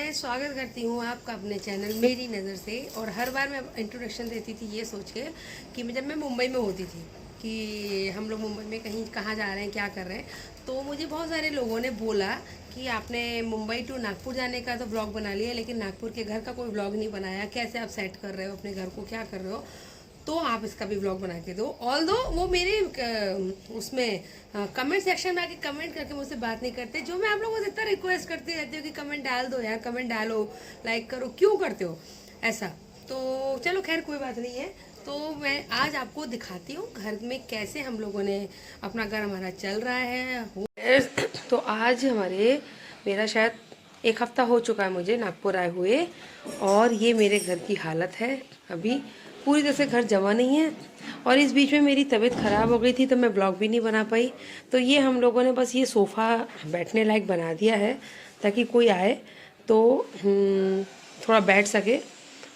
मैं स्वागत करती हूँ आपका अपने चैनल मेरी नज़र से। और हर बार मैं इंट्रोडक्शन देती थी ये सोच के कि जब मैं मुंबई में होती थी कि हम लोग मुंबई में कहीं कहाँ जा रहे हैं, क्या कर रहे हैं, तो मुझे बहुत सारे लोगों ने बोला कि आपने मुंबई टू नागपुर जाने का तो व्लॉग बना लिया, लेकिन नागपुर के घर का कोई व्लॉग नहीं बनाया, कैसे आप सेट कर रहे हो अपने घर को, क्या कर रहे हो, तो आप इसका भी व्लॉग बना के दो। ऑल दो वो मेरे उसमें कमेंट सेक्शन में आके कमेंट करके मुझसे बात नहीं करते, जो मैं आप लोगों से इतना रिक्वेस्ट करती रहती हूँ कि कमेंट डाल दो यार, कमेंट डालो, लाइक करो, क्यों करते हो ऐसा। तो चलो खैर कोई बात नहीं है। तो मैं आज आपको दिखाती हूँ घर में कैसे हम लोगों ने अपना घर हमारा चल रहा है। तो आज मेरा शायद एक हफ्ता हो चुका है मुझे नागपुर आए हुए, और ये मेरे घर की हालत है। अभी पूरी तरह से घर जमा नहीं है, और इस बीच में मेरी तबीयत ख़राब हो गई थी तो मैं ब्लॉग भी नहीं बना पाई। तो ये हम लोगों ने बस ये सोफ़ा बैठने लायक बना दिया है ताकि कोई आए तो थोड़ा बैठ सके।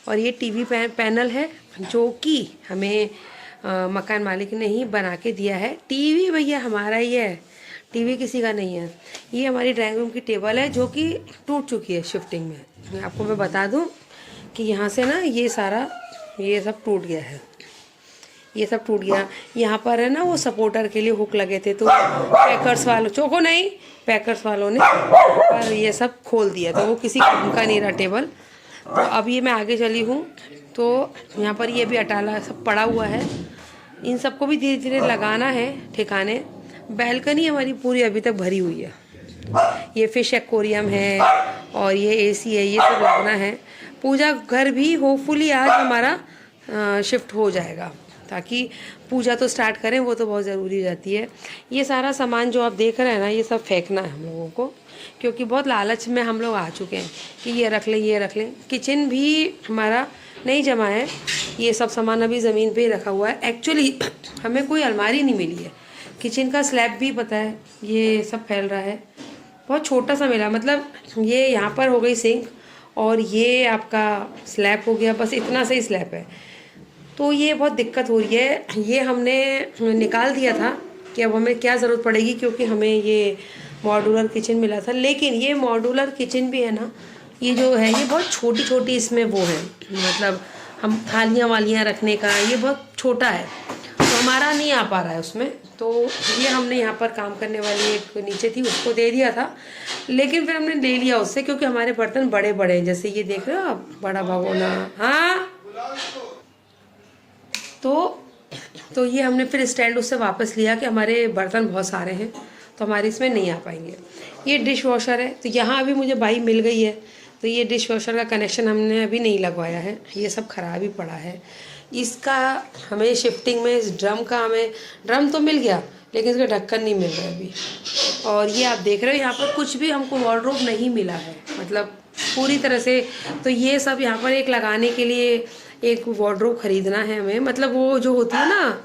और ये टीवी पैनल है जो कि हमें मकान मालिक ने ही बना के दिया है। टीवी भैया हमारा ही है, टीवी किसी का नहीं है। ये हमारी ड्राइंग रूम की टेबल है जो कि टूट चुकी है शिफ्टिंग में। आपको मैं बता दूं कि यहाँ से ना ये सब टूट गया है, ये सब टूट गया। यहाँ पर है ना वो सपोर्टर के लिए हुक लगे थे, तो पैकर्स वालों ने पर ये सब खोल दिया, तो वो किसी काम का नहीं रहा टेबल। तो अब ये मैं आगे चली हूँ तो यहाँ पर ये भी अटाला सब पड़ा हुआ है, इन सबको भी धीरे धीरे लगाना है ठिकाने। बैल्कनी हमारी पूरी अभी तक भरी हुई है, ये फिश एक्वेरियम है और ये एसी है, ये सब लगना है। पूजा घर भी होपफुली आज हमारा शिफ्ट हो जाएगा, ताकि पूजा तो स्टार्ट करें, वो तो बहुत ज़रूरी हो जाती है। ये सारा सामान जो आप देख रहे हैं ना, ये सब फेंकना है हम लोगों को, क्योंकि बहुत लालच में हम लोग आ चुके हैं कि ये रख लें, ये रख लें। किचन भी हमारा नहीं जमा है, ये सब सामान अभी ज़मीन पे ही रखा हुआ है। एक्चुअली हमें कोई अलमारी नहीं मिली है, किचन का स्लैब भी पता है ये सब फैल रहा है, बहुत छोटा सा मिला। मतलब ये यहाँ पर हो गई सिंक और ये आपका स्लैब हो गया, बस इतना सा ही स्लैब है। तो ये बहुत दिक्कत हो रही है। ये हमने निकाल दिया था कि अब हमें क्या ज़रूरत पड़ेगी, क्योंकि हमें ये मॉड्यूलर किचन मिला था। लेकिन ये मॉड्यूलर किचन भी है ना, ये जो है ये बहुत छोटी छोटी इसमें वो है, मतलब हम थालियाँ वालियाँ रखने का, ये बहुत छोटा है तो हमारा नहीं आ पा रहा है उसमें। तो ये हमने यहाँ पर काम करने वाली एक नीचे थी, उसको दे दिया था, लेकिन फिर हमने ले लिया उससे, क्योंकि हमारे बर्तन बड़े बड़े हैं। जैसे ये देख रहे हो आप, बड़ा भगोना। हाँ, तो ये हमने फिर स्टैंड उससे वापस लिया कि हमारे बर्तन बहुत सारे हैं तो हमारे इसमें नहीं आ पाएंगे। ये डिश वॉशर है, तो यहाँ अभी मुझे बाई मिल गई है, तो ये डिश वॉशर का कनेक्शन हमने अभी नहीं लगवाया है, ये सब ख़राब ही पड़ा है। इसका हमें शिफ्टिंग में, इस ड्रम तो मिल गया, लेकिन इसका ढक्कन नहीं मिल रहा है अभी। और ये आप देख रहे हो यहाँ पर कुछ भी हमको वार्डरोब नहीं मिला है, मतलब पूरी तरह से। तो ये सब यहाँ पर एक लगाने के लिए एक वार्डरोब ख़रीदना है हमें, मतलब वो जो होती है ना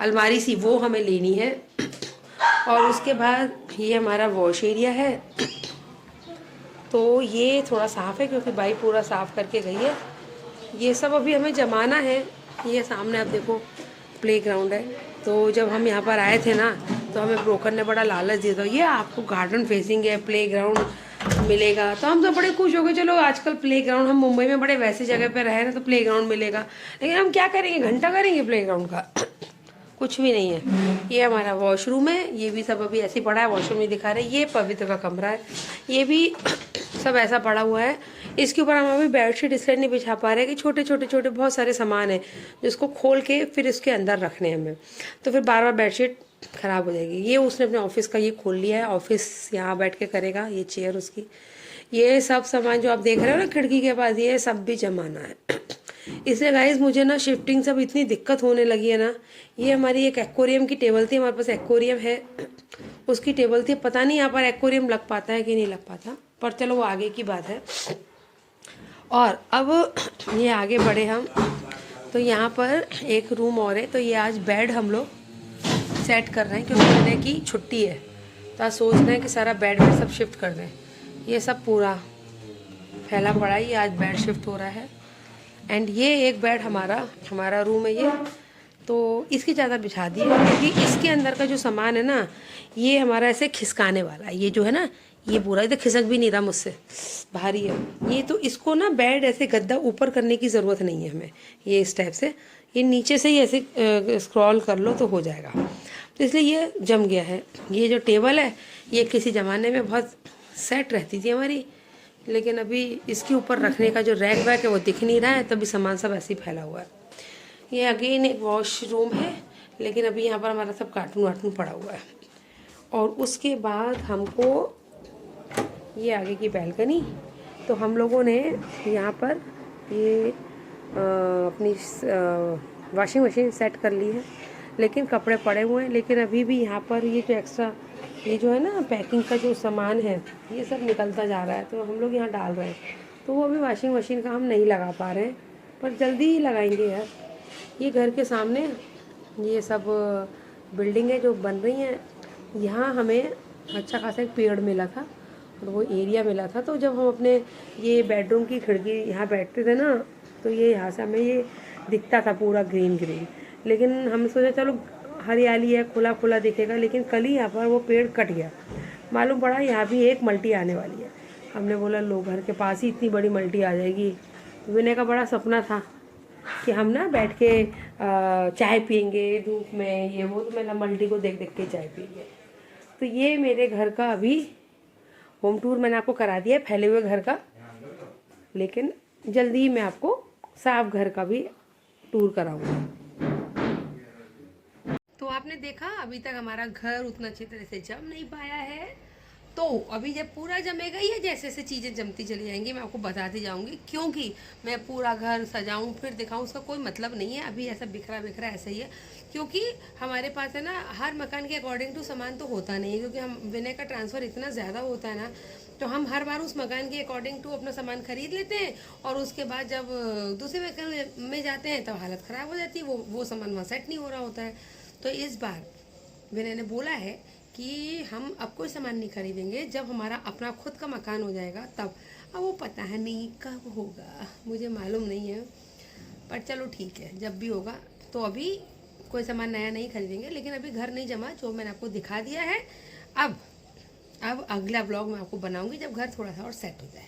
अलमारी सी, वो हमें लेनी है। और उसके बाद ये हमारा वॉश एरिया है, तो ये थोड़ा साफ़ है क्योंकि बाई पूरा साफ़ करके गई है। ये सब अभी हमें जमाना है। ये सामने आप देखो प्लेग्राउंड है, तो जब हम यहाँ पर आए थे ना, तो हमें ब्रोकर ने बड़ा लालच दिया था, ये आपको गार्डन फेसिंग है, प्लेग्राउंड मिलेगा। तो हम तो बड़े खुश हो गए, चलो आजकल प्लेग्राउंड, हम मुंबई में बड़े वैसी जगह पे रहे ना, तो प्लेग्राउंड मिलेगा। लेकिन हम क्या करेंगे, घंटा करेंगे प्लेग्राउंड का, कुछ भी नहीं है। ये हमारा वॉशरूम है, ये भी सब अभी ऐसे पड़ा है, वॉशरूम नहीं दिखा रहे। ये पवित्र का कमरा है, ये भी सब ऐसा पड़ा हुआ है। इसके ऊपर हम अभी बेडशीट इसलिए नहीं बिछा पा रहे कि छोटे बहुत सारे सामान हैं जिसको खोल के फिर इसके अंदर रखने हैं हमें, तो फिर बार बार बेडशीट ख़राब हो जाएगी। ये उसने अपने ऑफिस का ये खोल लिया है, ऑफिस यहाँ बैठ के करेगा, ये चेयर उसकी। ये सब सामान जो आप देख रहे हो ना खिड़की के पास, ये सब भी जमाना है। इसलिए गाइस मुझे ना शिफ्टिंग सब इतनी दिक्कत होने लगी है ना। ये हमारी एक एक्वेरियम की टेबल थी, हमारे पास एक्वेरियम है, उसकी टेबल थी। पता नहीं यहाँ पर एक्वेरियम लग पाता है कि नहीं लग पाता, पर चलो वो आगे की बात है। और अब ये आगे बढ़े हम, तो यहाँ पर एक रूम और है, तो ये आज बेड हम लोग सेट कर रहे हैं क्योंकि संडे की छुट्टी है, तो आज सोच रहे हैं कि सारा बेड में सब शिफ्ट कर दें। ये सब पूरा फैला पड़ा है, ये आज बेड शिफ्ट हो रहा है। एंड ये एक बेड हमारा रूम है ये, तो इसकी चादर बिछा दी है, क्योंकि इसके अंदर का जो सामान है ना, ये हमारा ऐसे खिसकाने वाला है। ये जो है ना, ये पूरा इधर खिसक भी नहीं रहा मुझसे, भारी है ये। तो इसको ना बेड ऐसे गद्दा ऊपर करने की ज़रूरत नहीं है हमें, ये इस टाइप से, ये नीचे से ही ऐसे स्क्रॉल कर लो तो हो जाएगा। तो इसलिए ये जम गया है। ये जो टेबल है ये किसी ज़माने में बहुत सेट रहती थी हमारी, लेकिन अभी इसके ऊपर रखने का जो रैक वैक है वो दिख नहीं रहा है, तभी सामान सब ऐसे ही फैला हुआ है। ये अगेन एक वॉशरूम है, लेकिन अभी यहाँ पर हमारा सब कार्टून वार्टून पड़ा हुआ है। और उसके बाद हमको ये आगे की बैल्कनी, तो हम लोगों ने यहाँ पर ये अपनी वॉशिंग मशीन सेट कर ली है, लेकिन कपड़े पड़े हुए हैं। लेकिन अभी भी यहाँ पर ये जो एक्स्ट्रा ये जो है ना पैकिंग का जो सामान है ये सब निकलता जा रहा है, तो हम लोग यहाँ डाल रहे हैं। तो वो अभी वॉशिंग मशीन का हम नहीं लगा पा रहे हैं, पर जल्दी ही लगाएंगे यार। ये घर के सामने ये सब बिल्डिंगें जो बन रही हैं, यहाँ हमें अच्छा खासा एक पेड़ मिला था और वो एरिया मिला था। तो जब हम अपने ये बेडरूम की खिड़की यहाँ बैठते थे ना, तो ये यहाँ से हमें ये दिखता था पूरा ग्रीन ग्रीन। लेकिन हमने सोचा चलो हरियाली है, खुला खुला दिखेगा, लेकिन कल ही यहाँ पर वो पेड़ कट गया। मालूम पड़ा यहाँ भी एक मल्टी आने वाली है। हमने बोला लो, घर के पास ही इतनी बड़ी मल्टी आ जाएगी। विनय का बड़ा सपना था कि हम ना बैठ के चाय पियेंगे धूप में, ये वो, तो मैं मल्टी को देख देख के चाय पियेंगे। तो ये मेरे घर का अभी होम टूर मैंने आपको करा दिया है, फैले हुए घर का, लेकिन जल्दी ही मैं आपको साफ घर का भी टूर कराऊंगा। तो आपने देखा अभी तक हमारा घर उतना अच्छी तरह से जम नहीं पाया है। तो अभी जब पूरा जमेगा, ये जैसे जैसे चीज़ें जमती चली जाएंगी मैं आपको बताती जाऊंगी, क्योंकि मैं पूरा घर सजाऊं फिर दिखाऊं उसका कोई मतलब नहीं है। अभी ऐसा बिखरा बिखरा ऐसा ही है, क्योंकि हमारे पास है ना हर मकान के अकॉर्डिंग टू सामान तो होता नहीं है, क्योंकि हम विनय का ट्रांसफ़र इतना ज़्यादा होता है ना, तो हम हर बार उस मकान के अकॉर्डिंग टू अपना सामान खरीद लेते हैं, और उसके बाद जब दूसरे मकान में जाते हैं तब हालत ख़राब हो जाती है, वो सामान वहाँ सेट नहीं हो रहा होता है। तो इस बार विनय ने बोला है कि हम अब कोई सामान नहीं खरीदेंगे, जब हमारा अपना खुद का मकान हो जाएगा तब। अब वो पता है नहीं कब होगा, मुझे मालूम नहीं है, पर चलो ठीक है, जब भी होगा। तो अभी कोई सामान नया नहीं खरीदेंगे, लेकिन अभी घर नहीं जमा, जो मैंने आपको दिखा दिया है। अब अगला ब्लॉग मैं आपको बनाऊंगी जब घर थोड़ा सा और सेट हो जाए।